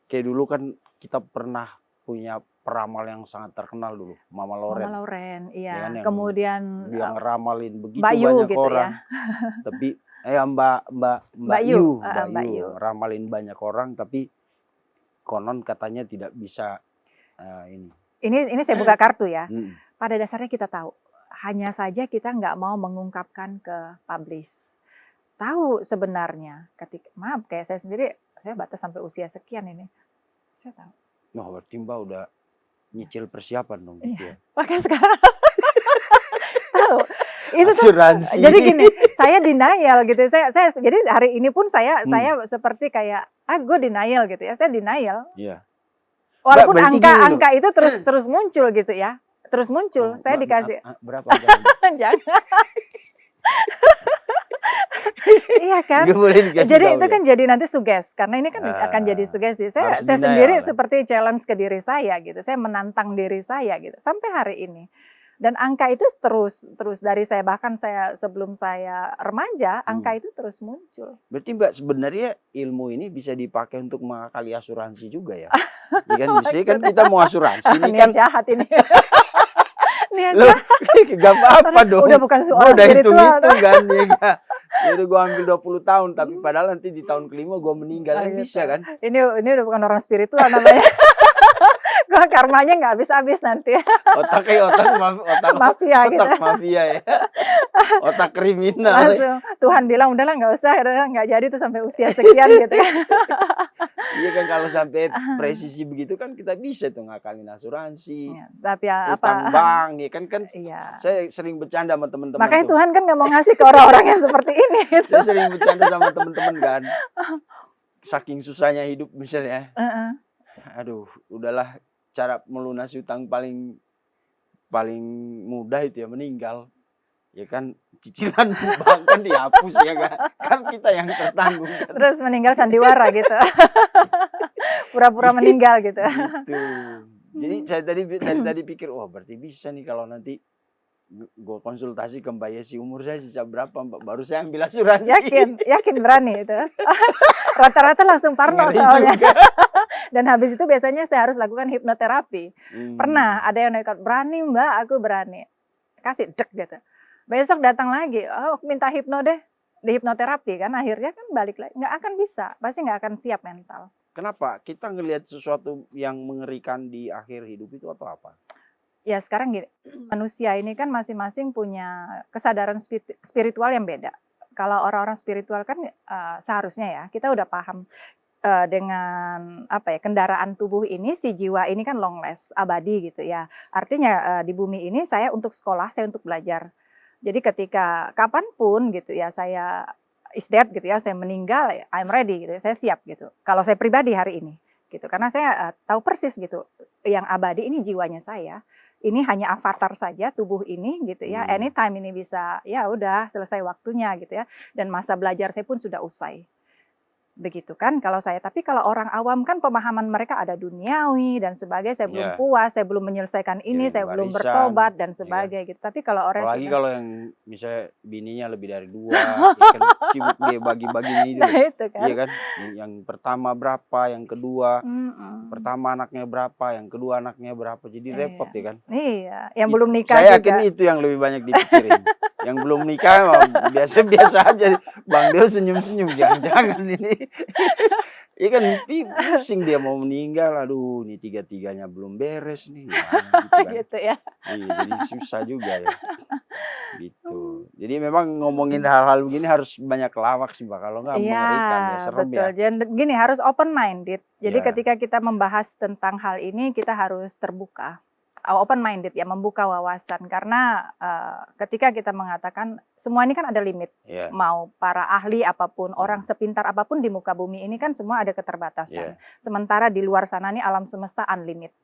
Kayak dulu kan kita pernah punya peramal yang sangat terkenal dulu, Mama Mama Loren. Lauren, Ya kan, iya. yang Kemudian dia ngeramalin begitu Mbak Yu banyak gitu orang, ya. tapi Mbak Mbak Mbak Mbak Yu, Yu, Mbak Yu. ngeramalin banyak orang, tapi konon katanya tidak bisa ini. Ini saya buka kartu ya. Mm. Pada dasarnya kita tahu, hanya saja kita nggak mau mengungkapkan ke publish. Tahu sebenarnya, maaf kayak saya sendiri, saya batas sampai usia sekian ini. Saya tahu. Wah, berarti Mbak udah nyicil persiapan dong gitu ya. Pakai sekarang. Tahu. Itu tuh, Asuransi. jadi gini, saya denial gitu. Saya jadi hari ini pun saya seperti kayak gue denial gitu ya. Saya denial. Iya. Walaupun berarti gini loh. angka itu terus muncul gitu ya. Terus muncul. Saya dikasih berapa? jangan. Iya kan? Nggak boleh dikasih Jadi tahu itu ya? kan jadi nanti sugesti, karena ini kan akan jadi sugesti. Saya harus denial sendiri lah. seperti challenge ke diri saya gitu. Saya menantang diri saya gitu sampai hari ini. Dan angka itu terus dari saya, bahkan saya sebelum saya remaja, angka itu terus muncul. Berarti Mbak sebenarnya ilmu ini bisa dipakai untuk mengakali asuransi juga ya? Ya kan, misalnya kan kita mau asuransi ini kan jahat ini. Niat loh, jahat. gak apa-apa dong. Udah bukan soal Gua udah spiritual. hitung-hitung kan ya kan. Ya udah gue ambil 20 tahun, tapi padahal nanti di tahun kelima gue meninggal, kan bisa kan? Ini udah bukan orang spiritual namanya. Gua karmanya nggak habis-habis nanti. Otak Mafia gitu. Otak mafia ya. Otak kriminal. Langsung Tuhan bilang udahlah nggak usah, nggak jadi tuh sampai usia sekian gitu ya. Iya kan, kalau sampai presisi begitu kan kita bisa tuh ngakalin asuransi. Ya, tapi ya utang bank ya kan Iya. Saya sering bercanda sama teman-teman. Makanya tuh. Tuhan kan nggak mau ngasih ke orang-orang yang seperti ini. Gitu. Saya sering bercanda sama teman-teman kan. Saking susahnya hidup misalnya. Aduh, udahlah, cara melunasi utang paling mudah itu ya meninggal. Ya kan, cicilan bank kan dihapus ya kan kita yang tertanggung kan. Terus meninggal sandiwara gitu. Pura-pura meninggal gitu. Gitu. Jadi saya tadi pikir, wah berarti bisa nih kalau nanti gue konsultasi ke Mbak Yesi, umur saya sisa berapa Mbak, baru saya ambil asuransi. Yakin berani itu. Rata-rata langsung parno Ngeri soalnya. juga. Dan habis itu biasanya saya harus lakukan hipnoterapi. Pernah ada yang nekat, berani Mbak, aku berani. Kasih dek gitu. Besok datang lagi, oh minta hipno deh, di hipnoterapi kan, akhirnya kan balik lagi, nggak akan bisa, pasti nggak akan siap mental. Kenapa? Kita ngelihat sesuatu yang mengerikan di akhir hidup itu atau apa? Ya sekarang gini, manusia ini kan masing-masing punya kesadaran spiritual yang beda. Kalau orang-orang spiritual kan seharusnya ya, kita udah paham dengan kendaraan tubuh ini, si jiwa ini kan long last, abadi gitu ya. Artinya di bumi ini saya untuk sekolah, saya untuk belajar. Jadi ketika kapanpun gitu ya saya is dead gitu ya, saya meninggal, I'm ready gitu, saya siap gitu. Kalau saya pribadi hari ini gitu, karena saya tahu persis gitu, yang abadi ini jiwanya saya, ini hanya avatar saja tubuh ini gitu ya, anytime ini bisa ya udah selesai waktunya gitu ya, dan masa belajar saya pun sudah usai. Begitu kan kalau saya, tapi kalau orang awam kan pemahaman mereka ada duniawi dan sebagainya, saya belum puas, saya belum menyelesaikan ini, saya belum bertobat dan sebagainya gitu. Tapi kalau orang apalagi kalau yang misalnya bininya lebih dari 2, ya kan sibuk dia bagi-baginya itu. Nah, itu kan. Iya kan, yang pertama berapa, yang kedua, pertama anaknya berapa, yang kedua anaknya berapa, jadi repot ya kan. Iya, yang belum nikah saya juga. yakin itu yang lebih banyak dipikirin. Yang belum nikah biasa-biasa aja. Bang Deo senyum-senyum, jangan-jangan ini. Iya kan, pusing dia mau meninggal, aduh ini 3-3-nya belum beres nih. Ya, gitu kan. Gitu ya. Iya, jadi susah juga ya. Gitu. Jadi memang ngomongin hal-hal begini harus banyak lawak sih Mbak, kalau nggak mengerikan ya, serem betul. ya. Jadi gini, harus open minded. Jadi ketika kita membahas tentang hal ini, kita harus terbuka. Open minded ya, membuka wawasan, karena ketika kita mengatakan semua ini kan ada limit, mau para ahli apapun, orang sepintar apapun di muka bumi ini kan semua ada keterbatasan. Sementara di luar sana nih alam semesta unlimited,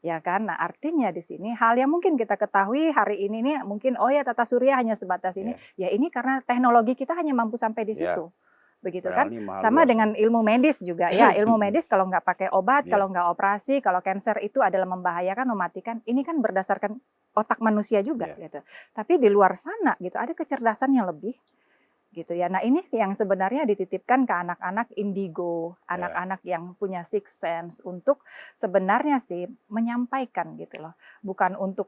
ya kan. Nah artinya di sini hal yang mungkin kita ketahui hari ini nih mungkin oh ya tata surya hanya sebatas ini, ya ini karena teknologi kita hanya mampu sampai di situ. begitu Padahal kan? ini mahal Sama luas. dengan ilmu medis juga ya, ilmu medis kalau nggak pakai obat, Iya. kalau nggak operasi, kalau kanker itu adalah membahayakan, mematikan, ini kan berdasarkan otak manusia juga Iya. gitu. Tapi di luar sana gitu ada kecerdasan yang lebih gitu ya. Nah ini yang sebenarnya dititipkan ke anak-anak indigo, Ya. anak-anak yang punya sixth sense untuk sebenarnya sih menyampaikan gitu loh. Bukan untuk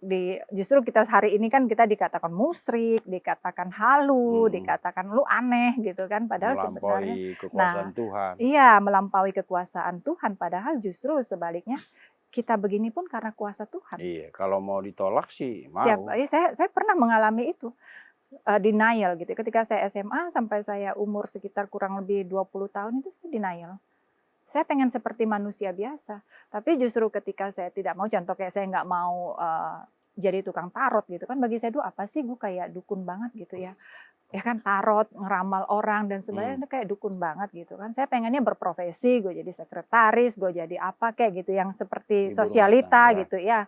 justru kita hari ini kan kita dikatakan musrik, dikatakan halu, dikatakan lu aneh gitu kan. Padahal sebenarnya, Melampaui kekuasaan nah Tuhan. iya melampaui kekuasaan Tuhan. Padahal justru sebaliknya kita begini pun karena kuasa Tuhan. Iya, kalau mau ditolak sih mau. Saya pernah mengalami itu. Denial gitu. Ketika saya SMA sampai saya umur sekitar kurang lebih 20 tahun itu saya denial. Saya pengen seperti manusia biasa. Tapi justru ketika saya tidak mau, contoh kayak saya nggak mau jadi tukang tarot gitu kan, bagi saya apa sih, gue kayak dukun banget gitu ya. Ya kan tarot, ngeramal orang dan sebenarnya kayak dukun banget gitu kan. Saya pengennya berprofesi, gue jadi sekretaris, gue jadi apa kayak gitu yang seperti Ibu sosialita rumah tangga. gitu ya.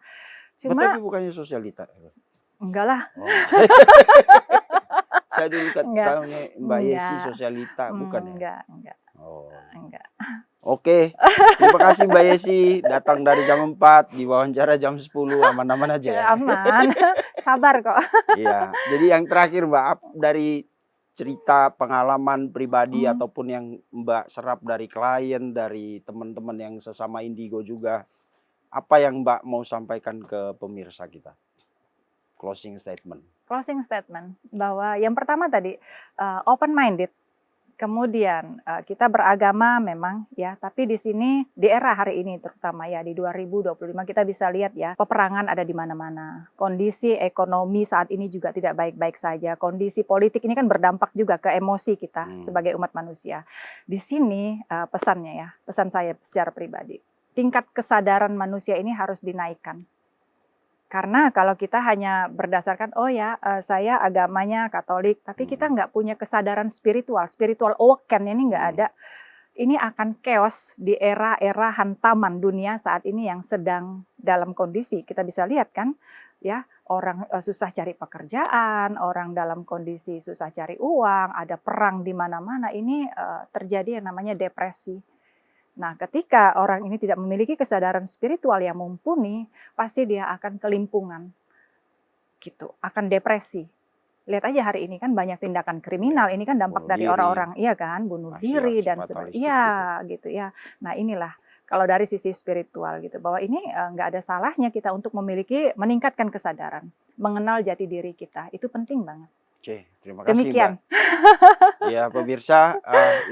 Tapi Cuma bukannya sosialita. enggak lah. Oh. Saya dulu Enggak. tahunya Mbak Yesi Enggak. sosialita, bukan ya? Enggak. Oh. Enggak. Oke, terima kasih Mbak Yesi datang dari jam 4, diwawancara jam 10, aman-aman aja ya. Aman, sabar kok. Iya, jadi yang terakhir Mbak, dari cerita pengalaman pribadi ataupun yang Mbak serap dari klien, dari teman-teman yang sesama indigo juga, apa yang Mbak mau sampaikan ke pemirsa kita? Closing statement. Closing statement bahwa yang pertama tadi open minded. Kemudian kita beragama memang ya, tapi di sini di era hari ini terutama ya di 2025 kita bisa lihat ya, peperangan ada di mana-mana. Kondisi ekonomi saat ini juga tidak baik-baik saja. Kondisi politik ini kan berdampak juga ke emosi kita sebagai umat manusia. Di sini pesannya ya, pesan saya secara pribadi, tingkat kesadaran manusia ini harus dinaikkan. Karena kalau kita hanya berdasarkan, saya agamanya Katolik, tapi kita nggak punya kesadaran spiritual awaken ini nggak ada. Ini akan chaos di era hantaman dunia saat ini yang sedang dalam kondisi, kita bisa lihat kan, ya orang susah cari pekerjaan, orang dalam kondisi susah cari uang, ada perang di mana-mana, ini terjadi yang namanya depresi. Nah, ketika orang ini tidak memiliki kesadaran spiritual yang mumpuni, pasti dia akan kelimpungan, gitu, akan depresi. Lihat aja hari ini kan banyak tindakan kriminal, ini kan dampak dari orang-orang, iya kan, bunuh diri dan sebagainya, iya gitu ya. Nah inilah kalau dari sisi spiritual gitu, bahwa ini nggak ada salahnya kita untuk meningkatkan kesadaran, mengenal jati diri kita, itu penting banget. Oke, terima kasih Demikian. Mbak. Ya pemirsa,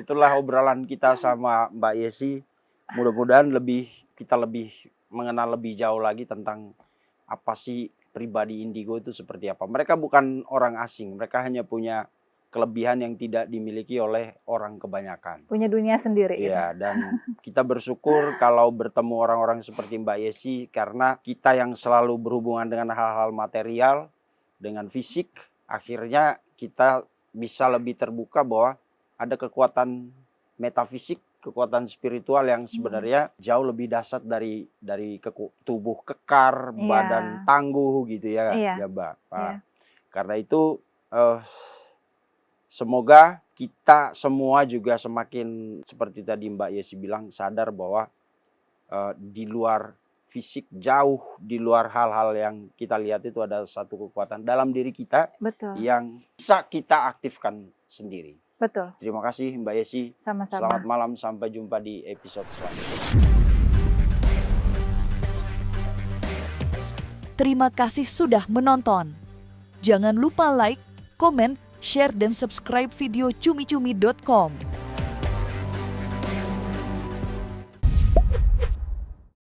itulah obrolan kita sama Mbak Yesi. Mudah-mudahan kita lebih mengenal lebih jauh lagi tentang apa sih pribadi indigo itu seperti apa. Mereka bukan orang asing, mereka hanya punya kelebihan yang tidak dimiliki oleh orang kebanyakan. Punya dunia sendiri. Iya, dan kita bersyukur kalau bertemu orang-orang seperti Mbak Yesi, karena kita yang selalu berhubungan dengan hal-hal material, dengan fisik, akhirnya kita bisa lebih terbuka bahwa ada kekuatan metafisik, kekuatan spiritual yang sebenarnya jauh lebih dahsyat dari tubuh kekar, badan tangguh gitu ya, ya Mbak. Karena itu semoga kita semua juga semakin seperti tadi Mbak Yesi bilang, sadar bahwa di luar fisik, jauh di luar hal-hal yang kita lihat itu ada satu kekuatan dalam diri kita. Betul. Yang bisa kita aktifkan sendiri. Betul. Terima kasih Mbak Yesi. Sama-sama. Selamat malam, sampai jumpa di episode selanjutnya. Terima kasih sudah menonton. Jangan lupa like, komen, share, dan subscribe video cumi-cumi.com.